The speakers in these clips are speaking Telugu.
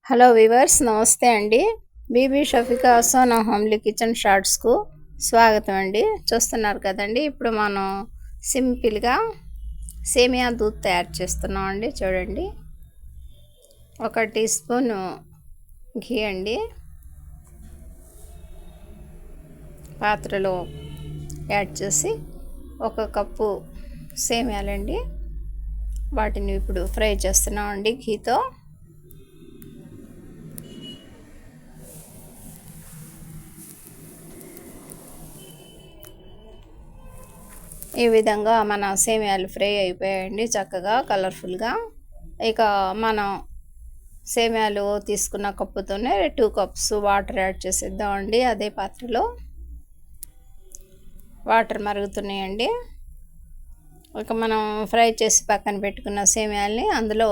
హలో వివర్స్, నమస్తే అండి. బీబీ షఫికా నా హోమ్లీ కిచెన్ షార్ట్స్కు స్వాగతం అండి. చూస్తున్నారు కదండి, ఇప్పుడు మనం సింపుల్గా సేమియా దూద్ తయారు చేస్తున్నాం అండి. చూడండి, 1 టీ స్పూన్ ఘీ అండి పాత్రలో యాడ్ చేసి, 1 కప్పు సేమియాలండి, వాటిని ఇప్పుడు ఫ్రై చేస్తున్నాం అండి ఘీతో. ఈ విధంగా మన సేమియాలు ఫ్రై అయిపోయాయండి, చక్కగా కలర్ఫుల్గా. ఇక మనం సేమియాలు తీసుకున్న కప్పుతోనే 2 కప్స్ వాటర్ యాడ్ చేసేద్దామండి. అదే పాత్రలో వాటర్ మరుగుతున్నాయండి. ఇక మనం ఫ్రై చేసి పక్కన పెట్టుకున్న సేమియాల్ని అందులో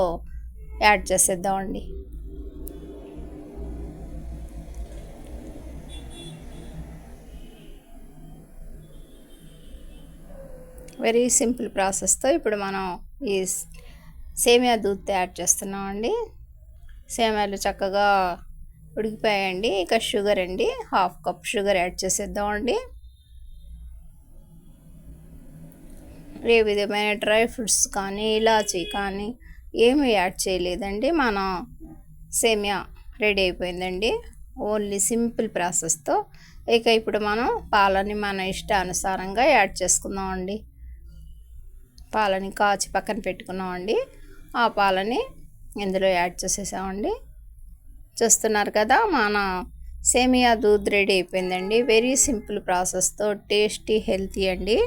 యాడ్ చేసేద్దామండి. వెరీ సింపుల్ ప్రాసెస్తో ఇప్పుడు మనం ఈ సేమియా దూద్ తయారు చేస్తున్నామండి. సేమియాలు చక్కగా ఉడికిపోయాయండి. ఇక షుగర్ అండి, 1/2 కప్ షుగర్ యాడ్ చేసేద్దామండి. ఏ విధమైన డ్రై ఫ్రూట్స్ కానీ ఇలాచీ కానీ ఏమీ యాడ్ చేయలేదండి. మన సేమియా రెడీ అయిపోయిందండి, ఓన్లీ సింపుల్ ప్రాసెస్తో. ఇక ఇప్పుడు మనం పాలని మన ఇష్టానుసారంగా యాడ్ చేసుకుందామండి. పాలని కాచి పక్కన పెట్టుకున్నామండి. ఆ పాలని ఇందులో యాడ్ చేసేసామండి. చూస్తున్నారు కదా, మన సేమియా దూద్ రెడీ అయిపోయిందండి. వెరీ సింపుల్ ప్రాసెస్తో టేస్టీ, హెల్తీ అండి.